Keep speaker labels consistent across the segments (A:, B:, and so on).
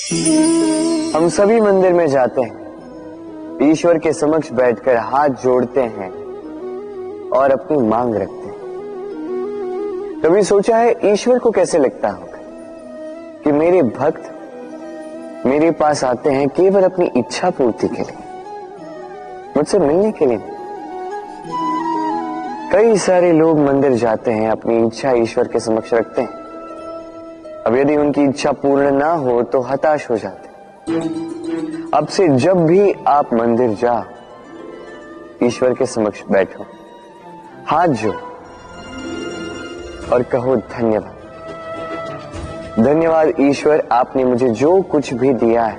A: हम सभी मंदिर में जाते हैं, ईश्वर के समक्ष बैठकर हाथ जोड़ते हैं और अपनी मांग रखते हैं। कभी सोचा है ईश्वर को कैसे लगता होगा कि मेरे भक्त मेरे पास आते हैं केवल अपनी इच्छा पूर्ति के लिए, मुझसे मिलने के लिए। कई सारे लोग मंदिर जाते हैं, अपनी इच्छा ईश्वर के समक्ष रखते हैं। अब यदि उनकी इच्छा पूर्ण ना हो तो हताश हो जाते हैं। अब से जब भी आप मंदिर जाओ, ईश्वर के समक्ष बैठो, हाथ जोड़ो और कहो धन्यवाद। धन्यवाद ईश्वर, आपने मुझे जो कुछ भी दिया है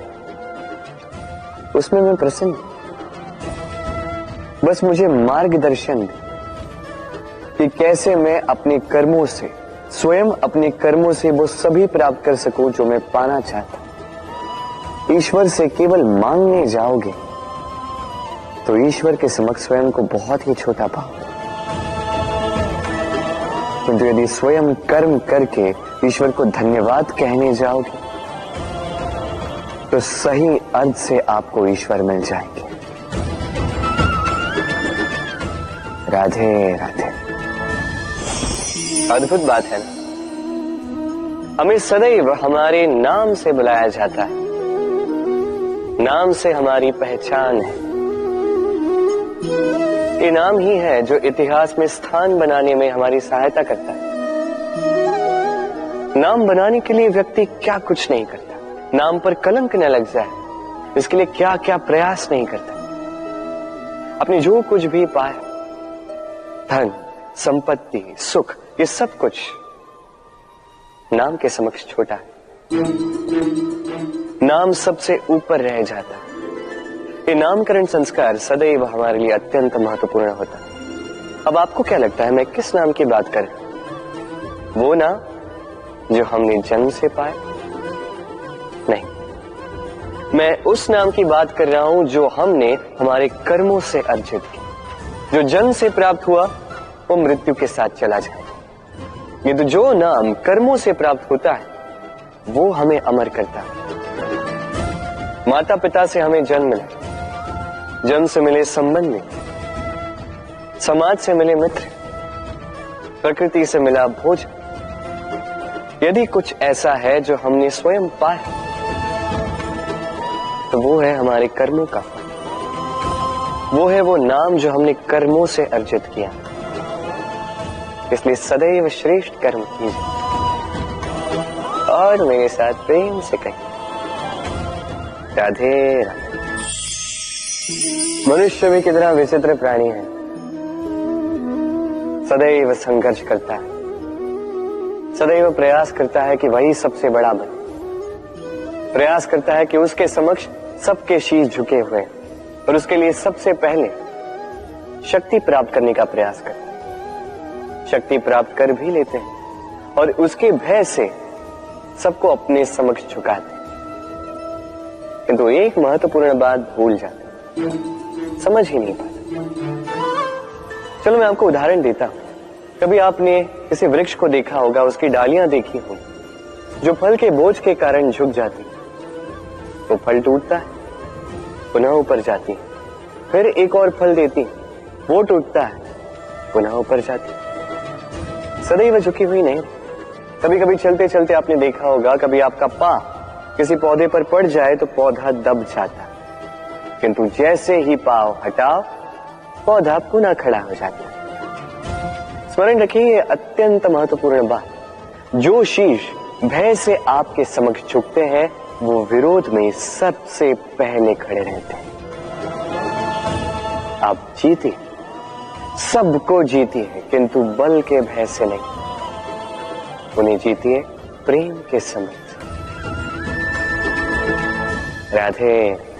A: उसमें मैं प्रसन्न हूं। बस मुझे मार्गदर्शन दे कि कैसे मैं अपने कर्मों से, स्वयं अपने कर्मों से वो सभी प्राप्त कर सकूं जो मैं पाना चाहता हूं। ईश्वर से केवल मांगने जाओगे तो ईश्वर के समक्ष स्वयं को बहुत ही छोटा पाओगे, किंतु यदि स्वयं कर्म करके ईश्वर को धन्यवाद कहने जाओगे तो सही अर्थ से आपको ईश्वर मिल जाएंगे। राधे राधे। अद्भुत बात है ना, हमें सदैव हमारे नाम से बुलाया जाता है, नाम से हमारी पहचान है। ये नाम ही है जो इतिहास में स्थान बनाने में हमारी सहायता करता है। नाम बनाने के लिए व्यक्ति क्या कुछ नहीं करता, नाम पर कलंक न लग जाए इसके लिए क्या क्या प्रयास नहीं करता। अपने जो कुछ भी पाया, धन, संपत्ति, सुख, ये सब कुछ नाम के समक्ष छोटा है। नाम सबसे ऊपर रह जाता है। ये नामकरण संस्कार सदैव हमारे लिए अत्यंत महत्वपूर्ण होता है। अब आपको क्या लगता है मैं किस नाम की बात कर रहा हूं? वो नाम जो हमने जन्म से पाया? नहीं, मैं उस नाम की बात कर रहा हूं जो हमने हमारे कर्मों से अर्जित किया। जो जन्म से प्राप्त हुआ वो मृत्यु के साथ चला जाए। ये तो जो नाम कर्मों से प्राप्त होता है वो हमें अमर करता है। माता पिता से हमें जन्म मिला, जन्म से मिले संबंधी, समाज से मिले मित्र, प्रकृति से मिला भोजन। यदि कुछ ऐसा है जो हमने स्वयं पाया तो वो है हमारे कर्मों का फल। वो है वो नाम जो हमने कर्मों से अर्जित किया। इसलिए सदैव श्रेष्ठ कर्म कीजिए और मेरे साथ प्रेम से कहिए राधे राधे। मनुष्य भी कितना विचित्र प्राणी है, सदैव संघर्ष करता है, सदैव प्रयास करता है कि वही सबसे बड़ा बने, प्रयास करता है कि उसके समक्ष सबके शीश झुके हुए और उसके लिए सबसे पहले शक्ति प्राप्त करने का प्रयास करता है। शक्ति प्राप्त कर भी लेते हैं और उसके भय से सबको अपने समक्ष झुकाते हैं, किंतु एक महत्वपूर्ण बात भूल जाते हैं, समझ ही नहीं पाते। चलो मैं आपको उदाहरण देता हूं। कभी आपने किसी वृक्ष को देखा होगा, उसकी डालियां देखी होंगी जो फल के बोझ के कारण झुक जाती है। वो फल टूटता है, पुनः ऊपर जाती है, फिर एक और फल देती है, वो टूटता है, पुनः ऊपर जाती है, सदैव झुकी हुई नहीं। कभी कभी चलते चलते आपने देखा होगा, कभी आपका पांव किसी पौधे पर पड़ जाए तो पौधा दब जाता है, किंतु जैसे ही पांव हटाओ पौधा पुनः खड़ा हो जाता है। स्मरण रखिए ये अत्यंत महत्वपूर्ण बात। जो शीश भय से आपके समक्ष झुकते हैं वो विरोध में सबसे पहले खड़े रहते हैं। आप जीते, सबको जीती है, किंतु बल के भय से नहीं, उन्हें जीती है प्रेम के समक्ष। राधे।